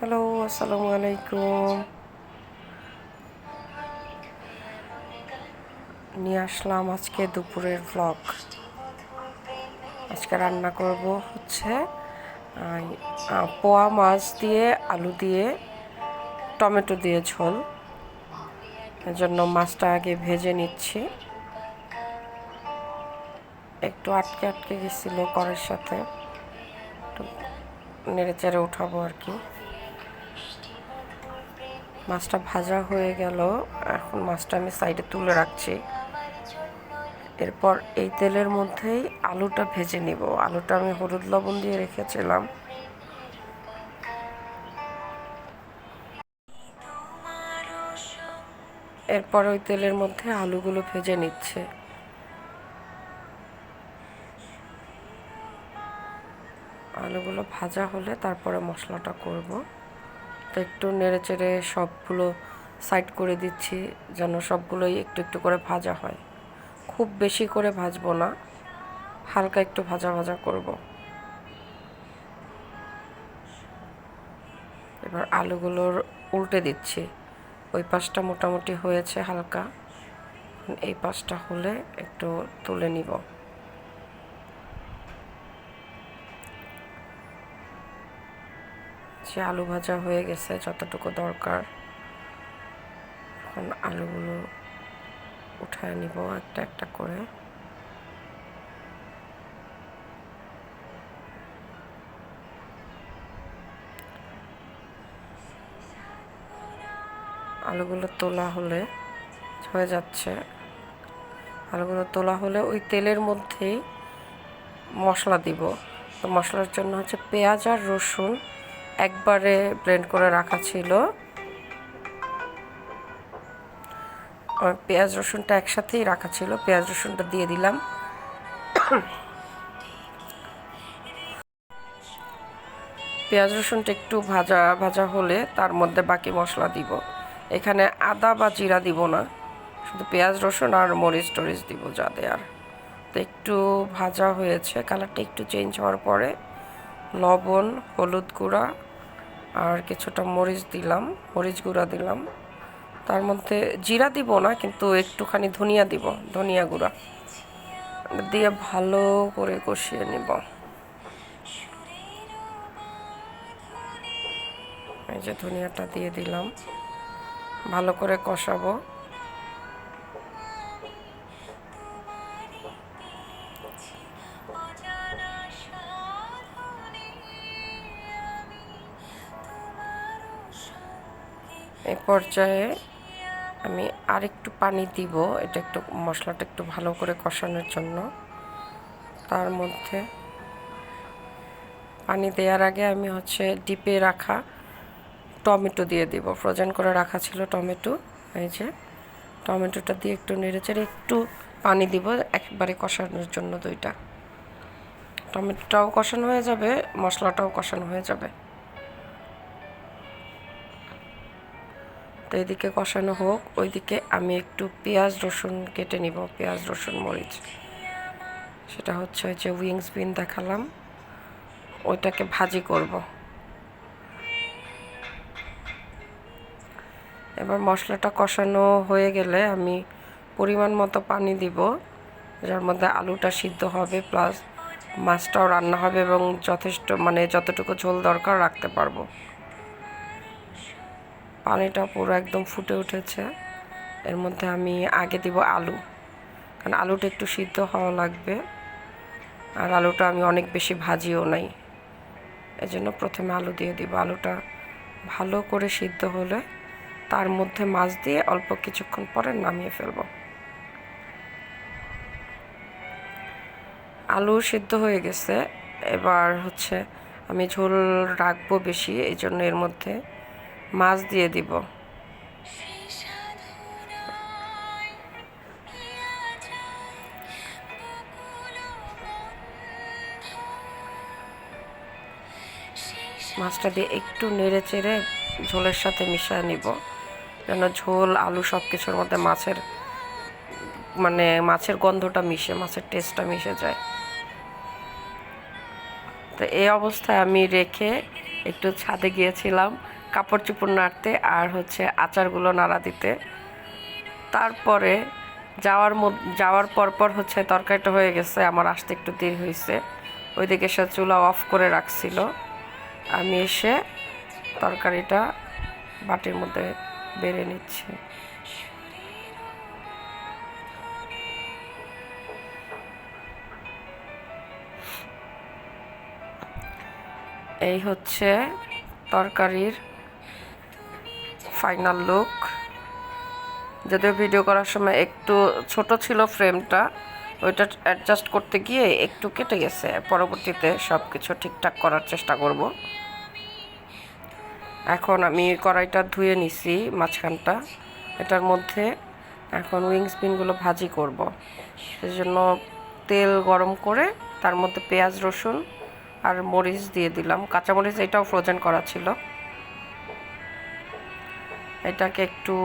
Hello, আসসালামু আলাইকুম। নিয়ে আসলাম আজকে দুপুরের ভ্লগ। আজকে রান্না করব হচ্ছে পোয়া মাছ দিয়ে আলু দিয়ে টমেটো দিয়ে ঝোল। এজন্য মাছটা আগে ভেজে নিচ্ছি। একটু আটকে আটকে গেছিল কড়াইয়ের সাথে, একটু নেড়ে চেড়ে উঠাবো আর কি। মাছটা ভাজা হয়ে গেল, এখন মাছটা আমি সাইডে তুলে রাখছি। এরপর এই তেলের মধ্যেই আলুটা ভেজে নিব। আলুটা আমি হলুদ লবণ দিয়ে রেখেছিলাম। এরপর ওই তেলের মধ্যে আলুগুলো ভেজে নিচ্ছে। আলুগুলো ভাজা হলে তারপরে মশলাটা করব। তো একটু নেড়ে চেড়ে সবগুলো সাইড করে দিচ্ছি, যেন সবগুলোই একটু একটু করে ভাজা হয়। খুব বেশি করে ভাজবো না, হালকা একটু ভাজা ভাজা করব। এবার আলুগুলোর উল্টে দিচ্ছি। ওই পাশটা মোটামুটি হয়েছে হালকা, এই পাশটা হলে একটু তুলে নিব। যে আলু ভাজা হয়ে গেছে যতটুকু দরকার, এখন আলুগুলো উঠায় নিব একটা একটা করে। আলুগুলো তোলা হলে হয়ে যাচ্ছে। আলুগুলো তোলা হলে ওই তেলের মধ্যেই মশলা দিব। তো মশলার জন্য হচ্ছে পেঁয়াজ আর রসুন একবারে ব্লেন্ড করে রাখা ছিল। পেঁয়াজ রসুনটা একসাথেই রাখা ছিল, পেঁয়াজ রসুনটা দিয়ে দিলাম। পেঁয়াজ রসুনটা একটু ভাজা ভাজা হলে তার মধ্যে বাকি মশলা দিব। এখানে আদা বা জিরা দিব না, শুধু পেঁয়াজ রসুন আর মরিচ টরিচ দিব যা দেওয়ার। তো একটু ভাজা হয়েছে, কালারটা একটু চেঞ্জ হওয়ার পরে লবণ, হলুদ গুঁড়া আর কিছুটা মরিচ দিলাম, মরিচ গুঁড়া দিলাম। তার মধ্যে জিরা দিব না, কিন্তু একটুখানি ধনিয়া দিব, ধনিয়া গুঁড়া দিয়ে ভালো করে কষিয়ে নিব। এই যে ধনিয়াটা দিয়ে দিলাম, ভালো করে কষাবো। এই পর্যায়ে আমি আরেকটু পানি দিব, এটা একটু মশলাটা একটু ভালো করে কষানোর জন্য। তার মধ্যে পানি দেওয়ার আগে আমি হচ্ছে ডিপে রাখা টমেটো দিয়ে দিব, ফ্রোজেন করে রাখা ছিল টমেটো। এই যে টমেটোটা দিয়ে একটু নেড়েচেড়ে একটু পানি দিব একবারে কষানোর জন্য। দুইটা টমেটোটাও কষানো হয়ে যাবে, মশলাটাও কষানো হয়ে যাবে। তো এদিকে কষানো হোক, ওইদিকে আমি একটু পেঁয়াজ রসুন কেটে নিব, পেঁয়াজ রসুন মরিচ। সেটা হচ্ছে ওই যে উইংস বিন দেখালাম, ওইটাকে ভাজি করব। এবার মশলাটা কষানো হয়ে গেলে আমি পরিমাণ মতো পানি দিব, যার মধ্যে আলুটা সিদ্ধ হবে প্লাস মাছটাও রান্না হবে এবং যথেষ্ট মানে যতটুকু ঝোল দরকার রাখতে পারবো। পানিটা পুরো একদম ফুটে উঠেছে। এর মধ্যে আমি আগে দিব আলু, কারণ আলুটা একটু সিদ্ধ হওয়া লাগবে, আর আলুটা আমি অনেক বেশি ভাজিও নাই, এজন্য প্রথমে আলু দিয়ে দিব। আলুটা ভালো করে সিদ্ধ হলে তার মধ্যে মাছ দিয়ে অল্প কিছুক্ষণ পরে নামিয়ে ফেলব। আলু সিদ্ধ হয়ে গেছে, এবার হচ্ছে আমি ঝোল রাখবো বেশি, এই জন্য এর মধ্যে মাছ দিয়ে দিব। মাছটা দিয়ে একটু নেড়ে চেড়ে ঝোলের সাথে মিশিয়ে নিব, যেন ঝোল আলু সব কিছুর মধ্যে মাছের গন্ধটা মিশে, মাছের টেস্টটা মিশে যায়। তো এই অবস্থায় আমি রেখে একটু ছাদে গিয়েছিলাম, কাপড় চোপড় নাড়তে আর হচ্ছে আচারগুলো নাড়া দিতে। তারপরে যাওয়ার পর হচ্ছে তরকারিটা হয়ে গেছে, আমার আসতে একটু দেরি হয়েছে। ওইদিকে সে চুলা অফ করে রাখছিল, আমি এসে তরকারিটা বাটির মধ্যে বেড়ে নিচ্ছি। এই হচ্ছে তরকারির ফাইনাল লুক। যদিও ভিডিও করার সময় একটু ছোট ছিল ফ্রেমটা, ওইটা অ্যাডজাস্ট করতে গিয়ে একটু কেটে গেছে। পরবর্তীতে সব কিছু ঠিকঠাক করার চেষ্টা করব। এখন আমি কড়াইটা ধুয়ে নিছি মাঝখানটা, এটার মধ্যে এখন উইংস বিনগুলো ভাজি করব। সেজন্য তেল গরম করে তার মধ্যে পেঁয়াজ রসুন আর মরিচ দিয়ে দিলাম, কাঁচামরিচ, এটাও ফ্রোজেন করা ছিল। এটাকে একটু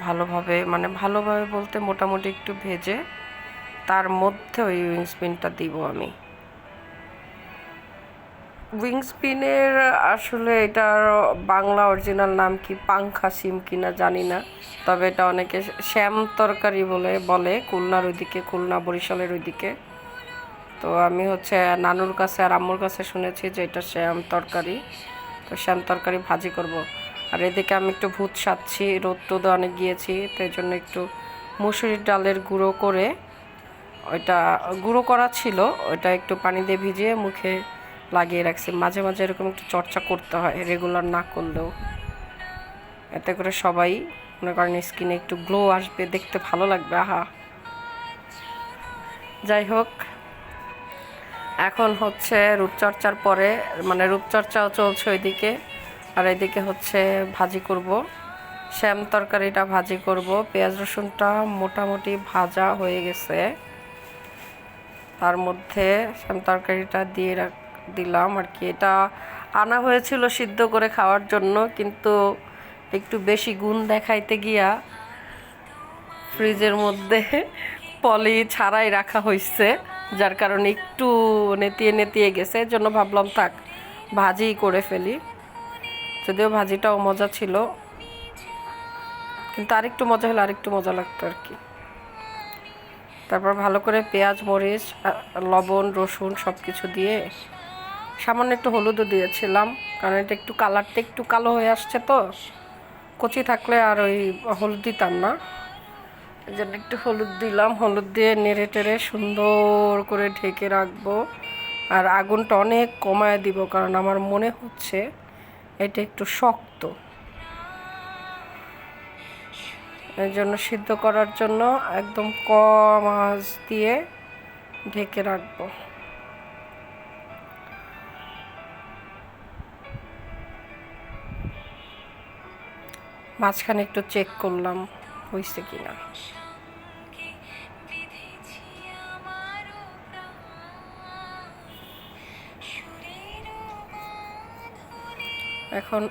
ভালোভাবে, মানে ভালোভাবে বলতে মোটামুটি একটু ভেজে তার মধ্যে ওই উইংস বিনটা দিব আমি। উইংস বিনের আসলে এটার বাংলা অরিজিনাল নাম কি, পাংখা সিম কিনা জানি না, তবে এটা অনেকে শ্যাম তরকারি বলে খুলনার ওইদিকে, খুলনা বরিশালের ওইদিকে। তো আমি হচ্ছে নানুর কাছে আর আম্মুর কাছে শুনেছি যে এটা শ্যাম তরকারি। তো শ্যাম তরকারি ভাজি করব। আর এদিকে আমি একটু ভূত সাচ্ছি, রোদ টোদ অনেক গিয়েছি, তো এই জন্য একটু মুসুরির ডালের গুঁড়ো করে, ওইটা গুঁড়ো করা ছিল, ওইটা একটু পানি দিয়ে ভিজিয়ে মুখে লাগিয়ে রাখছি। মাঝে মাঝে এরকম একটু চর্চা করতে হয়, রেগুলার না করলেও। এতে করে সবাই মনে করেন স্কিনে একটু গ্লো আসবে, দেখতে ভালো লাগবে। আহা, যাই হোক, এখন হচ্ছে রূপচর্চার পরে, মানে রূপচর্চাও চলছে ওইদিকে, আর এদিকে হচ্ছে ভাজি করব, শ্যাম তরকারিটা ভাজি করব। পেঁয়াজ রসুনটা মোটামুটি ভাজা হয়ে গেছে, তার মধ্যে শ্যাম তরকারিটা দিয়ে দিলাম আর কি। এটা আনা হয়েছিল সিদ্ধ করে খাওয়ার জন্য, কিন্তু একটু বেশি গুণ দেখাইতে গিয়া ফ্রিজের মধ্যে পলি ছাড়াই রাখা হয়েছে, যার কারণে একটু নেতিয়ে গেছে। এর জন্য ভাবলাম থাক, ভাজিই করে ফেলি। যদিও ভাজিটাও মজা ছিল, কিন্তু আরেকটু মজা হলে আরেকটু মজা লাগতো আর কি। তারপর ভালো করে পেঁয়াজ মরিচ লবণ রসুন সব কিছু দিয়ে, সামান্য একটু হলুদও দিয়েছিলাম, কারণ এটা একটু কালারটা একটু কালো হয়ে আসছে, তো কচি থাকলে আর ওই হলুদ দিতাম না, এই জন্য একটু হলুদ দিলাম। হলুদ দিয়ে নেড়ে টেড়ে সুন্দর করে ঢেকে রাখবো। আর আগুনটা অনেক কমায় দিব, কারণ আমার মনে হচ্ছে এটা একটু শক্ত, এই জন্য সিদ্ধ করার জন্য একদম কম আঁচ দিয়ে ঢেকে রাখবো। মাঝখানে একটু চেক করলাম হয়েছে কিনা। এখন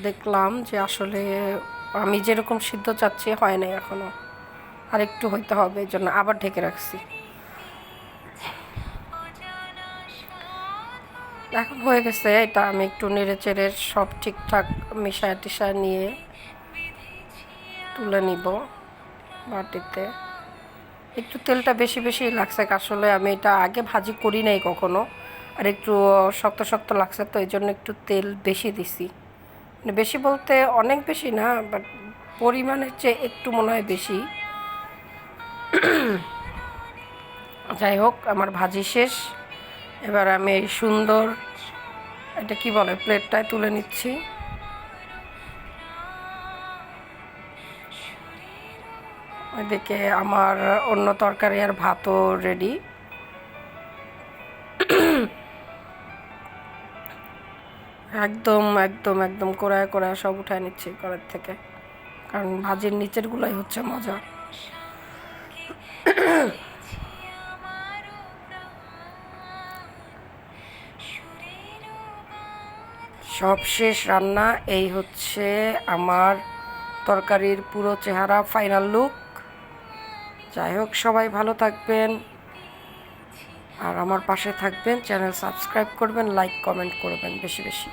দেখলাম যে আসলে আমি যেরকম সিদ্ধ চাচ্ছি হয় নাই এখনো, আর একটু হইতে হবে, এই জন্য আবার ঢেকে রাখছি। এখন হয়ে গেছে, এটা আমি একটু নেড়ে চেড়ে সব ঠিকঠাক মিশায় টিশায় নিয়ে তুলে নিব বাটিতে। একটু তেলটা বেশি বেশি লাগছে, আসলে আমি এটা আগে ভাজি করি নাই কখনো, আর একটু শক্ত শক্ত লাগছে, তো এই জন্য একটু তেল বেশি দিছি। মানে বেশি বলতে অনেক বেশি না, বাট পরিমাণের চেয়ে একটু মনে হয় বেশি। যাই হোক, আমার ভাজি শেষ। এবার আমি এই সুন্দর, এটা কি বলে, প্লেটটায় তুলে নিচ্ছি। ওইদিকে আমার অন্য তরকারি আর ভাতও রেডি। একদম একদম একদম কোড়ায় কোড়ায় সব উঠায় নিচ্ছি কড়াই থেকে, কারণ ভাজির নিচেরগুলোই হচ্ছে মজা। সব শেষ রান্না, এই হচ্ছে আমার তরকারির পুরো চেহারা, ফাইনাল লুক। যাই হোক, সবাই ভালো থাকবেন আর আমার পাশে থাকবেন, চ্যানেল সাবস্ক্রাইব করবেন, লাইক কমেন্ট করবেন বেশি বেশি।